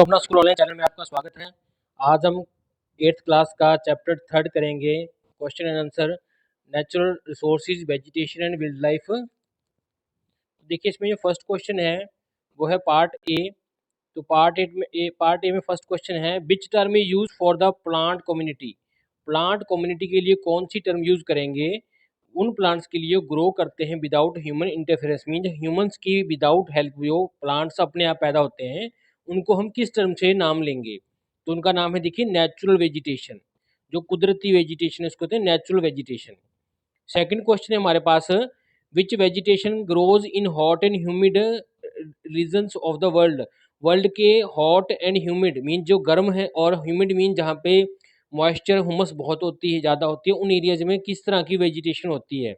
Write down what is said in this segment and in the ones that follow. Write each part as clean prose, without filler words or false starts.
तो अपना school online channel में आपका स्वागत है। आज हम 8th क्लास का चैप्टर 3 करेंगे, question and answer, natural resources, vegetation and wild life. देखिए इसमें जो फर्स्ट क्वेश्चन है वो है पार्ट ए। तो पार्ट ए में फर्स्ट क्वेश्चन है, which term is use for the plant community. Plant community के लिए कौन सी टर्म यूज करेंगे? उन प्लांट्स के लिए ग्रो करते हैं without human interference, mean humans की विदाउट हेल्प जो प्लांट्स अपने आप पैदा होते हैं उनको हम किस टर्म से नाम लेंगे? तो उनका नाम है, देखिए, नेचुरल वेजिटेशन। जो कुदरती वेजिटेशन है उसको कहते हैं नेचुरल वेजिटेशन। सेकंड क्वेश्चन है हमारे पास, which vegetation grows in hot and humid regions of the world. World के हॉट एंड ह्यूमिड मीन जो गर्म है और ह्यूमिड मीन जहाँ पे मॉइस्चर हुमस बहुत होती है, ज़्यादा होती है, उन एरियाज में किस तरह की वेजिटेशन होती है?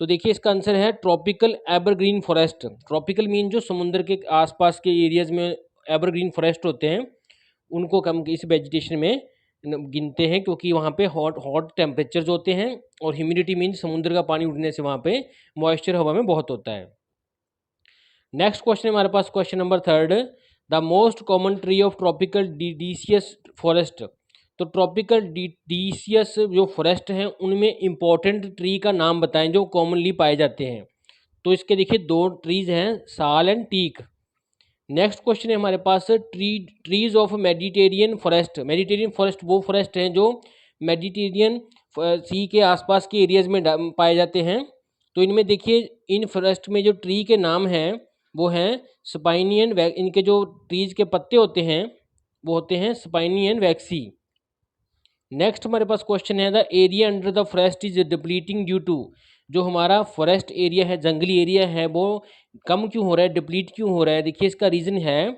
तो देखिए इसका आंसर है tropical evergreen forest. Tropical mean जो समुद्र के आसपास के एरियाज में एवरग्रीन फॉरेस्ट होते हैं उनको हम इस वेजिटेशन में गिनते हैं, क्योंकि वहाँ पे हॉट हॉट टेम्परेचर होते हैं और ह्यूमिडिटी मीन समुद्र का पानी उड़ने से वहाँ पे मॉइस्चर हवा में बहुत होता है। नेक्स्ट क्वेश्चन हमारे पास, question number 3, the most common tree of tropical deciduous forest. तो ट्रॉपिकल डिसीयस जो फॉरेस्ट हैं उनमें इंपॉर्टेंट ट्री का नाम बताएं जो कॉमनली पाए जाते हैं। तो इसके देखिए दो ट्रीज हैं, साल एंड टीक। नेक्स्ट क्वेश्चन है हमारे पास, trees of Mediterranean forest. Mediterranean forest वो फॉरेस्ट हैं जो मेडिटेरियन सी के आसपास के एरियाज में पाए जाते हैं। तो इनमें देखिए इन फॉरेस्ट में जो ट्री के नाम हैं वो हैं स्पाइनियन, इनके जो ट्रीज के पत्ते होते हैं वो होते हैं स्पाइनियन वैक्सी। नेक्स्ट हमारे पास क्वेश्चन है, the area under the forest is depleting due to. जो हमारा फॉरेस्ट एरिया है, जंगली एरिया है, वो कम क्यों हो रहा है, डिप्लीट क्यों हो रहा है? देखिए इसका रीज़न है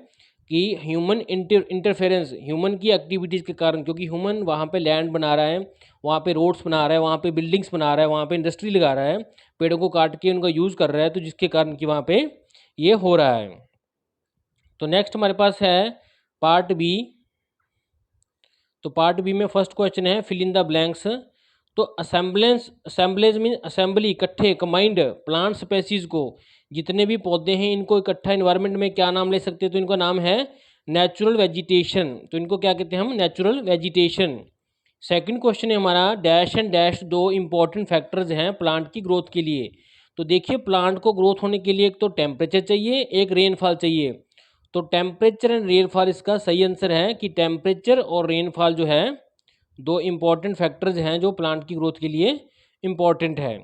कि ह्यूमन इंटरफेरेंस, ह्यूमन की एक्टिविटीज़ के कारण, क्योंकि ह्यूमन वहाँ पे लैंड बना रहा है, वहाँ पे रोड्स बना रहा है, वहाँ पे बिल्डिंग्स बना रहा है, वहाँ पे इंडस्ट्री लगा रहा है, पेड़ों को काट के उनका यूज़ कर रहा है, तो जिसके कारण कि वहाँ पे ये हो रहा है। तो नेक्स्ट हमारे पास है पार्ट बी। तो पार्ट बी में फर्स्ट क्वेश्चन है, फिल इन द ब्लैंक्स। तो असेंबलेज मीन असेंबली, इकट्ठे, कमाइंड प्लांट स्पेसीज को, जितने भी पौधे हैं इनको इकट्ठा इन्वायरमेंट में क्या नाम ले सकते हैं? तो इनका नाम है नेचुरल वेजिटेशन। तो इनको क्या कहते हैं हम? Natural vegetation. सेकंड क्वेश्चन है हमारा, डैश एंड डैश दो इंपॉर्टेंट फैक्टर्स हैं प्लांट की ग्रोथ के लिए। तो देखिए प्लांट को ग्रोथ होने के लिए एक तो टेम्परेचर चाहिए, एक रेनफॉल चाहिए। तो टेम्परेचर एंड रेनफॉल इसका सही आंसर है कि टेम्परेचर और रेनफॉल जो है दो इंपॉर्टेंट फैक्टर्स हैं जो प्लांट की ग्रोथ के लिए इंपॉर्टेंट है।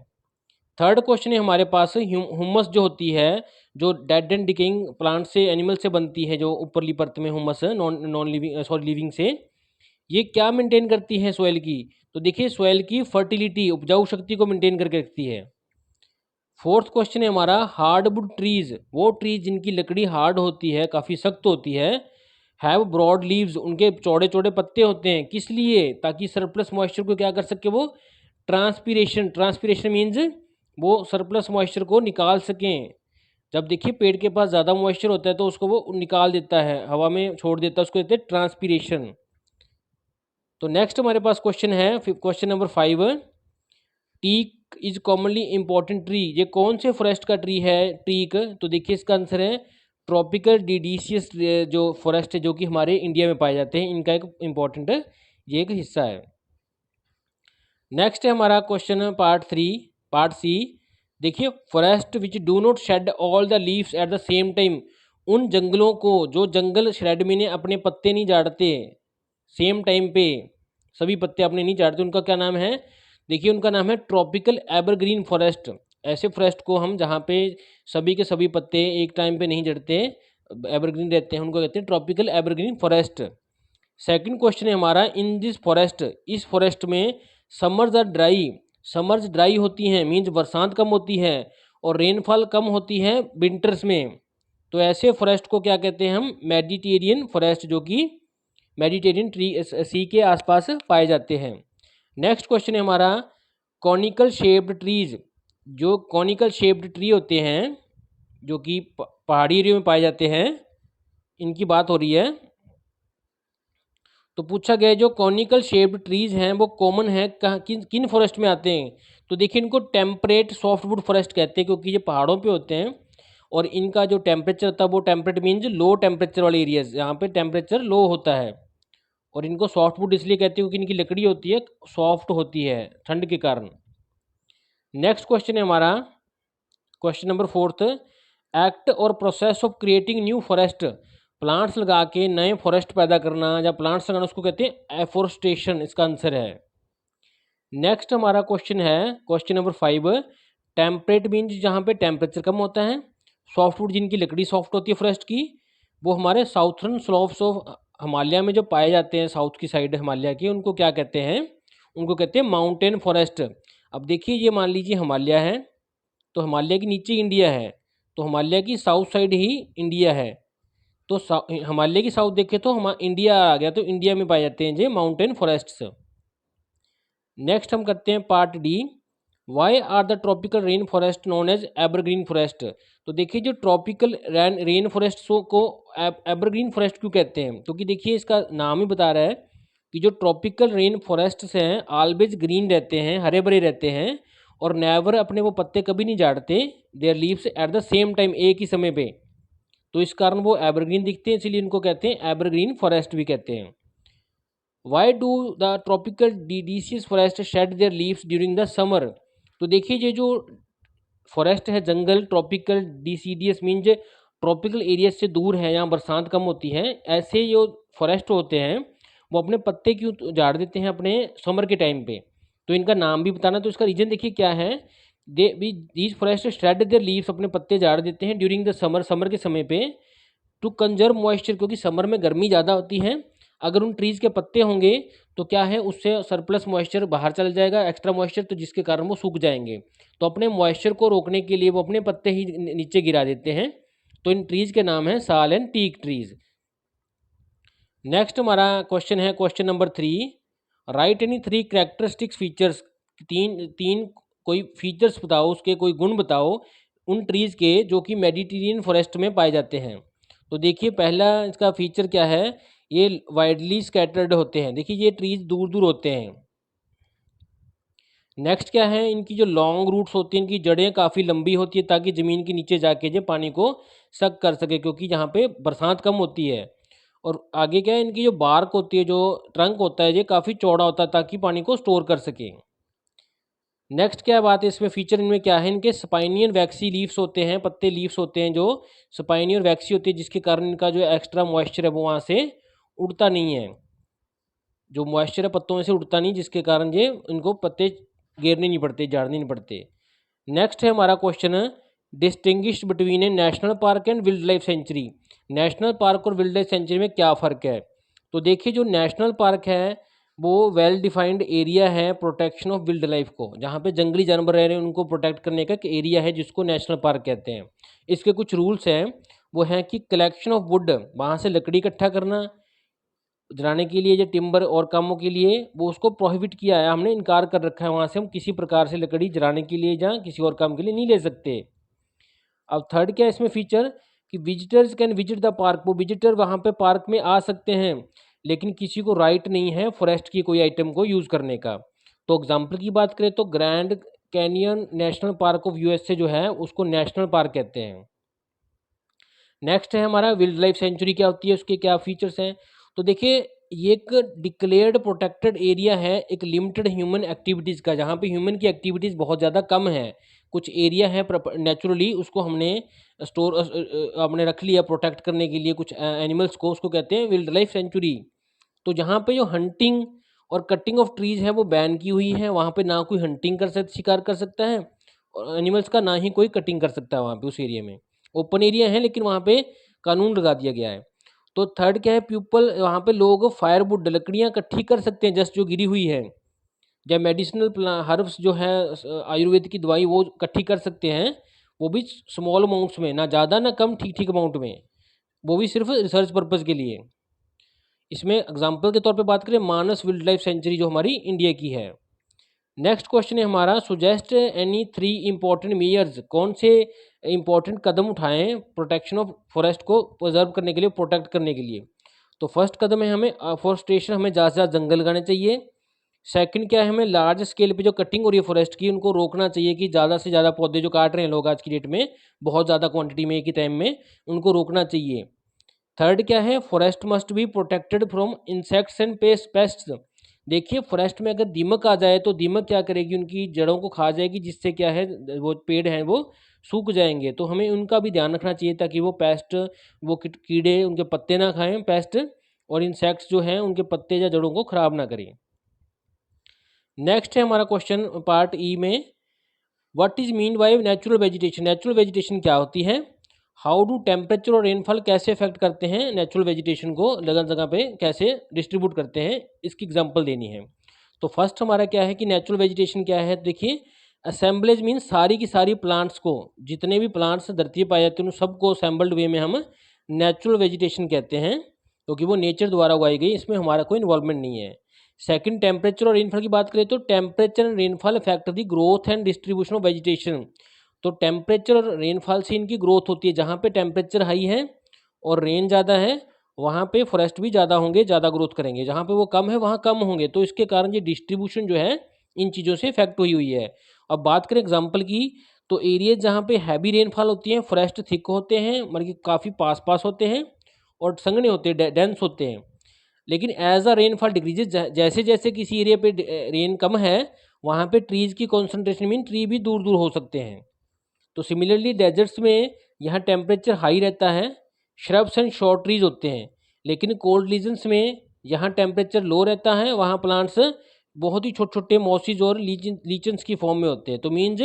थर्ड क्वेश्चन है हमारे पास, हुमस जो होती है, जो डेड एंड डिकेइंग प्लांट से, एनिमल से बनती है, जो ऊपरली परत में हुमस है, non non living sorry living से, ये क्या मेंटेन करती है सॉइल की? तो देखिए सॉइल की फर्टिलिटी, उपजाऊ शक्ति को मेंटेन करके रखती है। फोर्थ क्वेश्चन है हमारा, हार्डवुड ट्रीज, वो ट्रीज जिनकी लकड़ी हार्ड होती है, काफ़ी सख्त होती है, हैव ब्रॉड लीव्स, उनके चौड़े चौड़े पत्ते होते हैं, किस लिए? ताकि सरप्लस मॉइस्चर को क्या कर सके वो? ट्रांसपीरेशन। ट्रांसपीरेशन मीन्स वो सरप्लस मॉइस्चर को निकाल सकें। जब देखिए पेड़ के पास ज़्यादा मॉइस्चर होता है तो उसको वो निकाल देता है, हवा में छोड़ देता है, उसको कहते हैं ट्रांसपीरेशन। तो नेक्स्ट हमारे पास क्वेश्चन है, question number 5, teak is commonly important tree. ये कौन से फॉरेस्ट का ट्री है टीक? तो देखिए इसका आंसर है ट्रॉपिकल डिडीसियस जो फॉरेस्ट है जो कि हमारे इंडिया में पाए जाते हैं, इनका एक इम्पॉर्टेंट ये एक हिस्सा है। नेक्स्ट है हमारा क्वेश्चन पार्ट सी। देखिए forest which do not shed all the leaves at the same time. उन जंगलों को, जो जंगल शेड में अपने पत्ते नहीं झाड़ते सेम टाइम पे, सभी पत्ते अपने नहीं झाड़ते, उनका क्या नाम है? देखिए उनका नाम है ट्रॉपिकल एवरग्रीन फॉरेस्ट। ऐसे फॉरेस्ट को हम जहाँ पे सभी के सभी पत्ते एक टाइम पे नहीं झड़ते, एवरग्रीन रहते हैं, उनको कहते हैं tropical evergreen forest. Second question है हमारा, इन दिस फॉरेस्ट, इस फॉरेस्ट में summers are dry. Summers dry होती हैं, मीन्स बरसात कम होती है, और रेनफॉल कम होती है विंटर्स में। तो ऐसे फॉरेस्ट को क्या कहते हैं हम? मेडिटेरियन फॉरेस्ट, जो कि मेडिटेरियन ट्री सी के आसपास पाए जाते हैं। नेक्स्ट क्वेश्चन है हमारा, कॉनिकल शेप्ड ट्रीज। जो कॉनिकल शेप्ड ट्री होते हैं जो कि पहाड़ी एरिया में पाए जाते हैं, इनकी बात हो रही है। तो पूछा गया जो कॉनिकल शेप्ड ट्रीज हैं वो कॉमन है किन फॉरेस्ट में आते हैं? तो देखिए इनको टेम्परेट सॉफ्टवुड फॉरेस्ट कहते हैं, क्योंकि ये पहाड़ों पे होते हैं और इनका जो टेम्परेचर होता है वो टेम्परेट मीन्स लो टेम्परेचर वाले एरियाज, यहाँ पे टेम्परेचर लो होता है। और इनको सॉफ्टवुड इसलिए कहते हैं क्योंकि इनकी लकड़ी होती है सॉफ्ट होती है ठंड के कारण। नेक्स्ट क्वेश्चन है हमारा क्वेश्चन नंबर 4, एक्ट और process of creating new forest, plants लगा के नए फॉरेस्ट पैदा करना या प्लांट्स लगाना उसको कहते हैं एफोरेस्टेशन, इसका आंसर है। नेक्स्ट हमारा क्वेश्चन है क्वेश्चन नंबर 5, टेम्परेट मीन्स जहाँ पे टेम्परेचर कम होता है, सॉफ्टवुड जिनकी लकड़ी सॉफ्ट होती है फॉरेस्ट की, वो हमारे साउथर्न स्लोप्स ऑफ हिमालय में जो पाए जाते हैं, साउथ की साइड हिमालय की, उनको क्या कहते हैं, उनको कहते हैं माउंटेन फॉरेस्ट। अब देखिए ये मान लीजिए हिमालय है, तो हिमालय के नीचे इंडिया है, तो हिमालय की साउथ साइड ही इंडिया है, तो हिमालय की साउथ देखें तो हम इंडिया आ गया, तो इंडिया में पाए जाते हैं ये माउंटेन फॉरेस्ट्स। नेक्स्ट हम करते हैं part D, why are the tropical rain forest known as evergreen forest. तो देखिए जो ट्रॉपिकल रेन फॉरेस्ट को एवरग्रीन फॉरेस्ट क्यों कहते हैं, क्योंकि देखिए इसका नाम ही बता रहा है कि जो ट्रॉपिकल रेन फॉरेस्ट हैं ऑलवेज ग्रीन रहते हैं, हरे भरे रहते हैं, और नेवर अपने वो पत्ते कभी नहीं झाड़ते, their leaves at the same time, एक ही समय पे, तो इस कारण वो एवरग्रीन दिखते हैं, इसलिए इनको कहते हैं एवरग्रीन फॉरेस्ट भी कहते हैं। Why do the tropical deciduous forest shed their leaves during the summer. तो देखिए ये जो फॉरेस्ट है जंगल tropical deciduous means tropical area से दूर है, यहाँ बरसात कम होती है, ऐसे जो फॉरेस्ट होते हैं वो अपने पत्ते क्यों झाड़ देते हैं अपने समर के टाइम पे, तो इनका नाम भी बताना। तो इसका रीजन देखिए क्या है, these forest shed their leaves, अपने पत्ते झाड़ देते हैं ड्यूरिंग द समर, समर के समय पे, टू कंजर्व मॉइस्चर, क्योंकि समर में गर्मी ज़्यादा होती है, अगर उन ट्रीज़ के पत्ते होंगे तो क्या है उससे सरप्लस मॉइस्चर बाहर चल जाएगा, एक्स्ट्रा मॉइस्चर, तो जिसके कारण वो सूख जाएंगे, तो अपने मॉइस्चर को रोकने के लिए वो अपने पत्ते ही नीचे गिरा देते हैं, तो इन ट्रीज़ के नाम है साल एंड टीक ट्रीज़। नेक्स्ट हमारा क्वेश्चन है question number 3, right any 3 characteristics features, तीन तीन कोई फीचर्स बताओ, उसके कोई गुण बताओ उन ट्रीज़ के जो कि मेडिटेरियन फॉरेस्ट में पाए जाते हैं। तो देखिए पहला इसका फीचर क्या है, ये वाइडली स्कैटर्ड होते हैं, देखिए ये ट्रीज दूर दूर होते हैं। नेक्स्ट क्या है, इनकी जो लॉन्ग रूट्स होती हैं, इनकी जड़ें काफ़ी लंबी होती है ताकि ज़मीन के नीचे जाके जो पानी को सक कर सके, क्योंकि यहाँ पे बरसात कम होती है। और आगे क्या है, इनकी जो बार्क होती है, जो ट्रंक होता है, ये काफ़ी चौड़ा होता है ताकि पानी को स्टोर कर सके। नेक्स्ट क्या बात है इसमें फीचर, इनमें क्या है, इनके स्पाइनियन वैक्सी लीव्स होते हैं, पत्ते लीव्स होते हैं जो स्पाइनी और वैक्सी होती है, जिसके कारण इनका जो एक्स्ट्रा मॉइस्चर है वो वहाँ से उड़ता नहीं है, जो मॉइस्चर है पत्तों में से उड़ता नहीं, जिसके कारण ये इनको पत्ते गिरने नहीं पड़ते, झाड़ने नहीं पड़ते। नेक्स्ट है हमारा question, distinguish between A national park and wild life sanctuary. National park और वाइल्ड लाइफ सेंचुरी में क्या फ़र्क है। तो देखिए जो नेशनल पार्क है वो वेल डिफाइंड एरिया है प्रोटेक्शन ऑफ वाइल्ड लाइफ को, जहाँ पे जंगली जानवर रह रहे हैं उनको प्रोटेक्ट करने का एक एरिया है जिसको नेशनल पार्क कहते हैं। इसके कुछ रूल्स हैं, वो हैं कि कलेक्शन ऑफ वुड, वहाँ से लकड़ी इकट्ठा करना जलाने के लिए, जो टिम्बर और कामों के लिए, वो उसको प्रोहिबिट किया है, हमने इनकार कर रखा है, वहाँ से हम किसी प्रकार से लकड़ी जलाने के लिए या किसी और काम के लिए नहीं ले सकते। अब थर्ड क्या है इसमें फीचर, कि visitors can visit the park, वो विजिटर वहाँ पे पार्क में आ सकते हैं, लेकिन किसी को राइट नहीं है फॉरेस्ट की कोई आइटम को यूज़ करने का। तो एग्जाम्पल की बात करें तो grand canyon national park of USA जो है उसको नेशनल पार्क कहते हैं। नेक्स्ट है हमारा वाइल्ड लाइफ सेंचुरी क्या होती है, उसके क्या फीचर्स हैं। तो देखिए ये एक डिक्लेयर्ड प्रोटेक्टेड एरिया है एक लिमिटेड ह्यूमन एक्टिविटीज़ का, जहाँ पे ह्यूमन की एक्टिविटीज़ बहुत ज़्यादा कम है, कुछ एरिया है नेचुरली उसको हमने स्टोर हमने रख लिया प्रोटेक्ट करने के लिए कुछ एनिमल्स को, उसको कहते हैं वाइल्ड लाइफ सेंचुरी। तो जहाँ पे जो हंटिंग और कटिंग ऑफ ट्रीज़ है वो बैन की हुई है, वहाँ पे ना कोई हंटिंग कर सकता शिकार कर सकता है और एनिमल्स का, ना ही कोई कटिंग कर सकता है वहाँ पे उस एरिया में, ओपन एरिया है लेकिन वहाँ पे कानून लगा दिया गया है। तो थर्ड क्या है, पीपल वहाँ पे लोग फायरवुड लकड़ियाँ इकट्ठी कर सकते हैं जस्ट जो गिरी हुई है, या मेडिसिनल हर्ब्स जो है आयुर्वेद की दवाई वो इकट्ठी कर सकते हैं, वो भी स्मॉल अमाउंट्स में, ना ज़्यादा ना कम, ठीक ठीक अमाउंट में, वो भी सिर्फ रिसर्च पर्पज़ के लिए। इसमें एग्जाम्पल के तौर पे बात करें मानस वाइल्ड लाइफ सेंचुरी जो हमारी इंडिया की है। नेक्स्ट क्वेश्चन है हमारा, सुजेस्ट एनी 3 इंपॉर्टेंट मेयर्स, कौन से इंपॉर्टेंट कदम उठाएं प्रोटेक्शन ऑफ फॉरेस्ट को प्रिजर्व करने के लिए, प्रोटेक्ट करने के लिए। तो फर्स्ट कदम है हमें अफॉरेस्टेशन, हमें ज़्यादा से ज़्यादा जंगल लगाने चाहिए। सेकंड क्या है, हमें लार्ज स्केल पे जो कटिंग हो रही है फॉरेस्ट की उनको रोकना चाहिए कि ज़्यादा से ज़्यादा पौधे जो काट रहे हैं लोग आज की डेट में बहुत ज़्यादा क्वांटिटी में एक ही टाइम में, उनको रोकना चाहिए। थर्ड क्या है, forest must be protected from insects and pests. देखिए फॉरेस्ट में अगर दीमक आ जाए तो दीमक क्या करेगी, उनकी जड़ों को खा जाएगी, जिससे क्या है वो पेड़ हैं वो सूख जाएंगे। तो हमें उनका भी ध्यान रखना चाहिए ताकि वो पेस्ट, वो कीड़े उनके पत्ते ना खाएं पेस्ट, और इंसेक्ट्स जो हैं उनके पत्ते या जड़ों को खराब ना करें। नेक्स्ट है हमारा क्वेश्चन पार्ट ई में, what is mean by natural vegetation. Natural vegetation क्या होती है, हाउ डू टेम्परेचर और रेनफॉल कैसे अफेक्ट करते हैं नेचुरल वेजिटेशन को, जगह जगह पे कैसे डिस्ट्रीब्यूट करते हैं, इसकी एग्जांपल देनी है। तो फर्स्ट हमारा क्या है कि नेचुरल वेजिटेशन क्या है, देखिए असेंबलेज मीन सारी की सारी प्लांट्स को, जितने भी प्लांट्स धरती पर पाए जाते हैं उन सबको असेंबल्ड वे में हम नेचुरल वेजिटेशन कहते हैं, क्योंकि वो नेचर द्वारा उगाई गई, इसमें हमारा कोई इन्वॉल्वमेंट नहीं है। सेकंड, टेम्परेचर और रेनफॉल की बात करें तो temperature and rainfall effect the growth and distribution of vegetation. तो टेम्परेचर और रेनफॉल से इनकी ग्रोथ होती है, जहाँ पे टेम्परेचर हाई है और रेन ज़्यादा है वहाँ पे फॉरेस्ट भी ज़्यादा होंगे, ज़्यादा ग्रोथ करेंगे, जहाँ पे वो कम है वहाँ कम होंगे। तो इसके कारण ये डिस्ट्रीब्यूशन जो है इन चीज़ों से इफेक्ट हुई हुई है। अब बात करें एग्जाम्पल की, तो एरिया जहाँ पे हैवी रेनफॉल होती है फॉरेस्ट थिक होते हैं, मतलब कि काफ़ी पास पास होते हैं और संघने होते हैं, डेंस होते हैं। लेकिन एज अ रेनफॉल डिक्रीजेज, जैसे जैसे किसी एरिया पे रेन कम है वहाँ पे ट्रीज की कॉन्सेंट्रेशन मीन ट्री भी दूर दूर हो सकते हैं। तो सिमिलरली डेजर्ट्स में यहाँ टेम्परेचर हाई रहता है, श्रब्स एंड शॉर्ट ट्रीज होते हैं, लेकिन कोल्ड रीजन्स में यहाँ टेम्परेचर लो रहता है, वहाँ प्लांट्स बहुत ही छोटे छोटे मॉसिज और लीचन्स की फॉर्म में होते हैं। तो मीन्स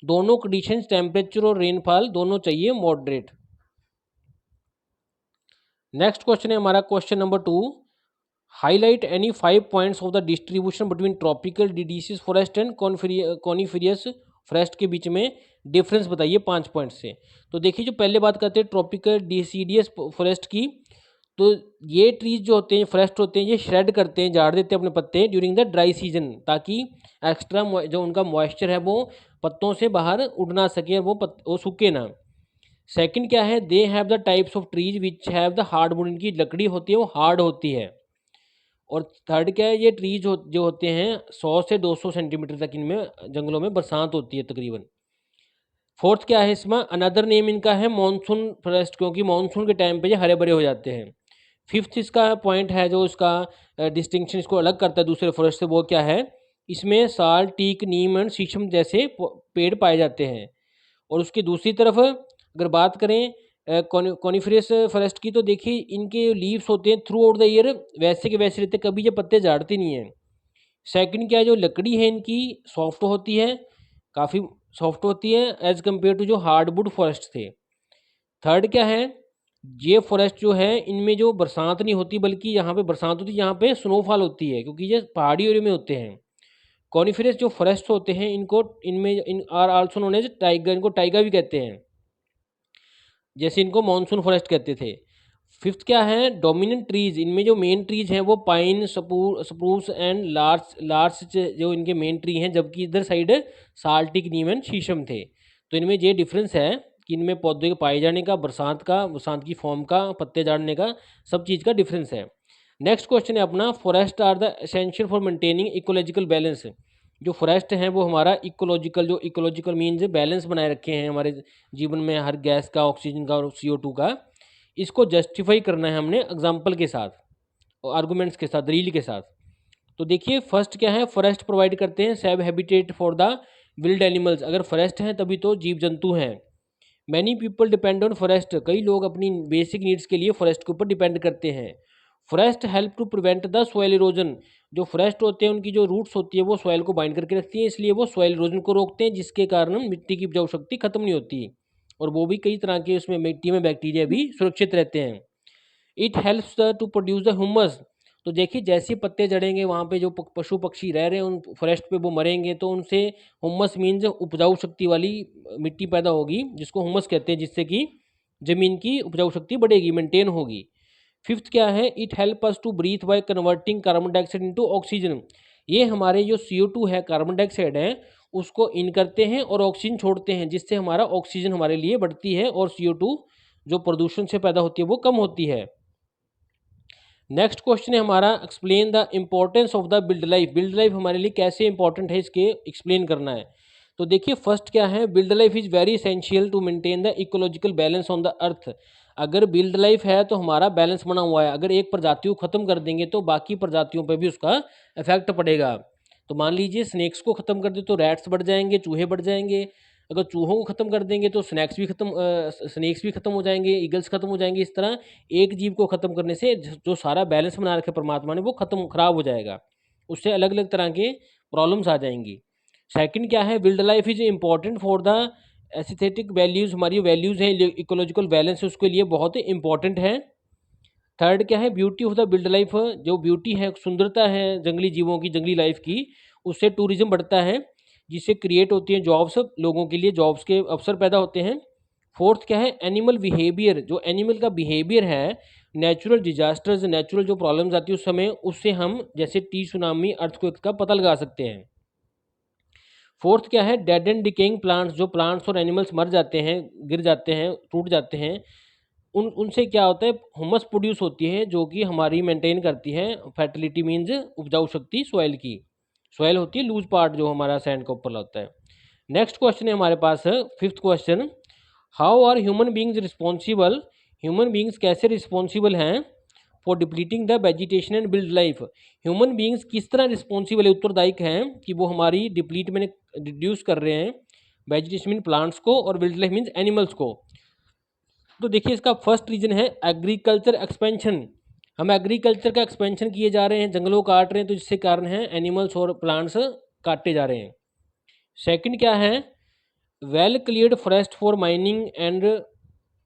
दोनों कंडीशंस टेम्परेचर और रेनफॉल दोनों चाहिए मॉडरेट। नेक्स्ट क्वेश्चन है हमारा question number 2, highlight any 5 points of the distribution between tropical deciduous forest and coniferous forest के बीच में डिफरेंस बताइए 5 पॉइंट से। तो देखिए जो पहले बात करते हैं ट्रॉपिकल डिसीडियस फॉरेस्ट की, तो ये ट्रीज जो होते हैं फॉरेस्ट होते हैं ये श्रेड करते हैं, झाड़ देते हैं अपने पत्ते ड्यूरिंग द ड्राई सीजन, ताकि एक्स्ट्रा जो उनका मॉइस्चर है वो पत्तों से बाहर उड़ ना सके, वो सूखे ना। सेकंड क्या है, they have the types of trees which have the hard would, इनकी लकड़ी होती है वो हार्ड होती है। और थर्ड क्या है, ये ट्रीज जो होते हैं 100 से 200 सेंटीमीटर तक इनमें जंगलों में बरसात होती है तकरीबन। फोर्थ क्या है इसमें, अनदर नेम इनका है मॉनसून फॉरेस्ट, क्योंकि मॉनसून के टाइम पे ये हरे भरे हो जाते हैं। फिफ्थ इसका पॉइंट है जो इसका डिस्टिंक्शन इसको अलग करता है दूसरे फॉरेस्ट से, वो क्या है, इसमें साल, टीक, नीम एंड शीशम जैसे पेड़ पाए जाते हैं। और उसकी दूसरी तरफ अगर बात करें कॉनिफेरस फॉरेस्ट की, तो देखिए इनके लीव्स होते हैं थ्रू आउट द ईयर वैसे के वैसे रहते, कभी ये पत्ते झाड़ते नहीं हैं। सेकंड क्या है, जो लकड़ी है इनकी सॉफ्ट होती है, काफ़ी सॉफ्ट होती है एज कम्पेयर टू जो हार्डवुड फॉरेस्ट थे। थर्ड क्या है, ये फॉरेस्ट जो है इनमें जो बरसात नहीं होती, बल्कि यहाँ पे बरसात होती है, यहाँ पे स्नोफॉल होती है, क्योंकि ये पहाड़ी एरिया में होते हैं। कॉनिफेरस जो फॉरेस्ट होते हैं इनको इनमें इन are also known as taiga, इनको टाइगर भी कहते हैं, जैसे इनको मॉनसून फॉरेस्ट कहते थे। फिफ्थ क्या है, डोमिनेंट ट्रीज, इनमें जो मेन ट्रीज हैं वो pine, spruce and larch larch जो इनके मेन ट्री हैं, जबकि इधर साइड साल्टिक, नीम एंड शीशम थे। तो इनमें ये डिफरेंस है कि इनमें पौधे के पाए जाने का, बरसात की फॉर्म का, पत्ते झाड़ने का, सब चीज़ का डिफरेंस है। नेक्स्ट क्वेश्चन है अपना, forest are the essential for maintaining ecological balance. जो फॉरेस्ट हैं वो हमारा इकोलॉजिकल, जो इकोलॉजिकल मीन्स बैलेंस बनाए रखे हैं हमारे जीवन में, हर गैस का, ऑक्सीजन का और CO2 का। इसको जस्टिफाई करना है हमने एग्जाम्पल के साथ और आर्गूमेंट्स के साथ, दलील के साथ। तो देखिए फर्स्ट क्या है, फॉरेस्ट प्रोवाइड करते हैं safe habitat for the wild animals, अगर फॉरेस्ट हैं तभी तो जीव जंतु हैं। Many people depend on forest, कई लोग अपनी बेसिक नीड्स के लिए फॉरेस्ट के ऊपर डिपेंड करते हैं। Forest help to prevent the soil erosion, जो फॉरेस्ट होते हैं उनकी जो रूट्स होती है वो सॉइल को बाइंड करके रखती है, इसलिए वो सॉइल इरोजन को रोकते हैं, जिसके कारण मिट्टी की उपजाऊ शक्ति खत्म नहीं होती, और वो भी कई तरह के उसमें मिट्टी में बैक्टीरिया भी सुरक्षित रहते हैं। It helps to produce the humus, तो देखिए जैसे पत्ते जड़ेंगे वहाँ पे जो पशु पक्षी रह रहे हैं उन फॉरेस्ट पे वो मरेंगे, तो उनसे ह्यूमस मीन्स उपजाऊ शक्ति वाली मिट्टी पैदा होगी, जिसको ह्यूमस कहते हैं, जिससे कि ज़मीन की उपजाऊ शक्ति बढ़ेगी, मेंटेन होगी। फिफ्थ क्या है, it help us to breathe by converting carbon dioxide into oxygen, ये हमारे जो CO2 है, कार्बन डाइऑक्साइड है, उसको इन करते हैं और ऑक्सीजन छोड़ते हैं, जिससे हमारा ऑक्सीजन हमारे लिए बढ़ती है और CO2 जो प्रदूषण से पैदा होती है वो कम होती है। नेक्स्ट क्वेश्चन है हमारा, explain the importance of the wild life. Build life हमारे लिए कैसे इंपॉर्टेंट है, इसके एक्सप्लेन करना है। तो देखिए फर्स्ट क्या है, wild life is very essential to maintain the ecological balance on the earth. अगर बिल्ड लाइफ है तो हमारा बैलेंस बना हुआ है, अगर एक प्रजाति को ख़त्म कर देंगे तो बाकी प्रजातियों पर भी उसका इफेक्ट पड़ेगा। तो मान लीजिए स्नेक्स को ख़त्म कर दे तो रैट्स बढ़ जाएंगे, चूहे बढ़ जाएंगे। अगर चूहों को ख़त्म कर देंगे तो स्नेक्स भी ख़त्म हो जाएंगे, ईगल्स ख़त्म हो जाएंगे। इस तरह एक जीव को ख़त्म करने से जो सारा बैलेंस बना रखे परमात्मा ने वो खराब हो जाएगा, उससे अलग अलग तरह के प्रॉब्लम्स आ जाएंगी। सेकंड क्या है, wild life is important for the aesthetic values, हमारी वैल्यूज़ है, इकोलॉजिकल बैलेंस है, उसके लिए बहुत इंपॉर्टेंट है। थर्ड क्या है, beauty of the wild life, जो ब्यूटी है, सुंदरता है जंगली जीवों की, जंगली लाइफ की, उससे टूरिज्म बढ़ता है, जिससे क्रिएट होती हैं जॉब्स, लोगों के लिए जॉब्स के अवसर पैदा होते हैं। फोर्थ क्या है, एनिमल बिहेवियर, जो एनिमल का बिहेवियर है, नेचुरल डिजास्टर्स, नेचुरल जो प्रॉब्लम्स आती है उस समय, उससे हम जैसे सुनामी, अर्थक्वेक का पता लगा सकते हैं। फोर्थ क्या है, डेड एंड डिकेइंग प्लांट्स, जो प्लांट्स और एनिमल्स मर जाते हैं, गिर जाते हैं, टूट जाते हैं, उनसे क्या होता है, ह्यूमस प्रोड्यूस होती है, जो कि हमारी मेंटेन करती है फर्टिलिटी, मीन्स उपजाऊ शक्ति सॉइल की। सॉइल होती है लूज पार्ट जो हमारा सैंड का ऊपर होता है। नेक्स्ट क्वेश्चन है हमारे पास, fifth question, how are human beings responsible, human beings कैसे रिस्पॉन्सिबल हैं for depleting the vegetation and wildlife. Human beings किस तरह रिस्पॉन्सिबल है, उत्तरदायी हैं कि वो हमारी डिप्लीट में रिड्यूस कर रहे हैं वेजिटेशन मीन प्लांट्स को, और बिल्ड लाइफ मीन्स एनिमल्स को। तो देखिए इसका फर्स्ट रीजन है एग्रीकल्चर एक्सपेंशन, हम एग्रीकल्चर का एक्सपेंशन किए जा रहे हैं, जंगलों को काट रहे हैं, तो जिससे कारण है एनिमल्स और प्लांट्स काटे जा रहे हैं। सेकंड क्या है, well cleared forest for mining and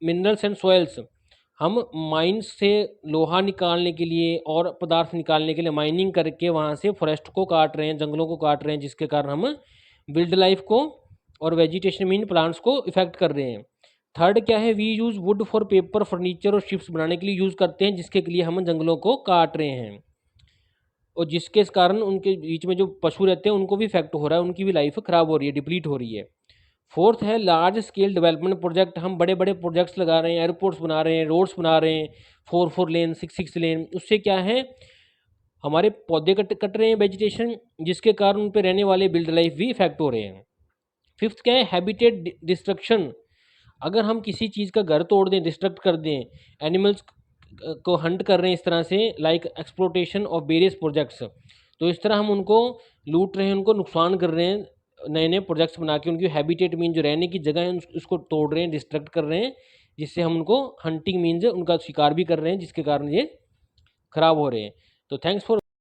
minerals and soils, हम माइंस से लोहा निकालने के लिए और पदार्थ निकालने के लिए माइनिंग करके वहाँ से फॉरेस्ट को काट रहे हैं, जंगलों को काट रहे हैं, जिसके कारण हम बिल्ड लाइफ को और वेजिटेशन मीन प्लांट्स को इफेक्ट कर रहे हैं। थर्ड क्या है, we use wood for paper, furniture और शिप्स बनाने के लिए यूज़ करते हैं, जिसके लिए हम जंगलों को काट रहे हैं, और जिसके कारण उनके बीच में जो पशु रहते हैं उनको भी इफेक्ट हो रहा है, उनकी भी लाइफ ख़राब हो रही है, डिप्लीट हो रही है। फोर्थ है लार्ज स्केल डेवलपमेंट प्रोजेक्ट, हम बड़े बड़े प्रोजेक्ट्स लगा रहे हैं, एयरपोर्ट्स बना रहे हैं, रोड्स बना रहे हैं, 4 लेन 6 लेन, उससे क्या है, हमारे पौधे कट रहे हैं, वेजिटेशन, जिसके कारण उन पर रहने वाले बिल्ड लाइफ भी इफेक्ट हो रहे हैं। फिफ्थ क्या है, हैबिटेट डिस्ट्रक्शन, अगर हम किसी चीज़ का घर तोड़ दें, डिस्ट्रक्ट कर दें, एनिमल्स को हंट कर रहे हैं इस तरह से, like exploitation of various projects, तो इस तरह हम उनको लूट रहे हैं, उनको नुकसान कर रहे हैं, नए नए प्रोजेक्ट्स बना के उनकी हैबिटेट मीन जो रहने की जगह है उसको तोड़ रहे हैं, डिस्ट्रक्ट कर रहे हैं, जिससे हम उनको हंटिंग मीन्स उनका शिकार भी कर रहे हैं, जिसके कारण ये खराब हो रहे हैं। तो थैंक्स फॉर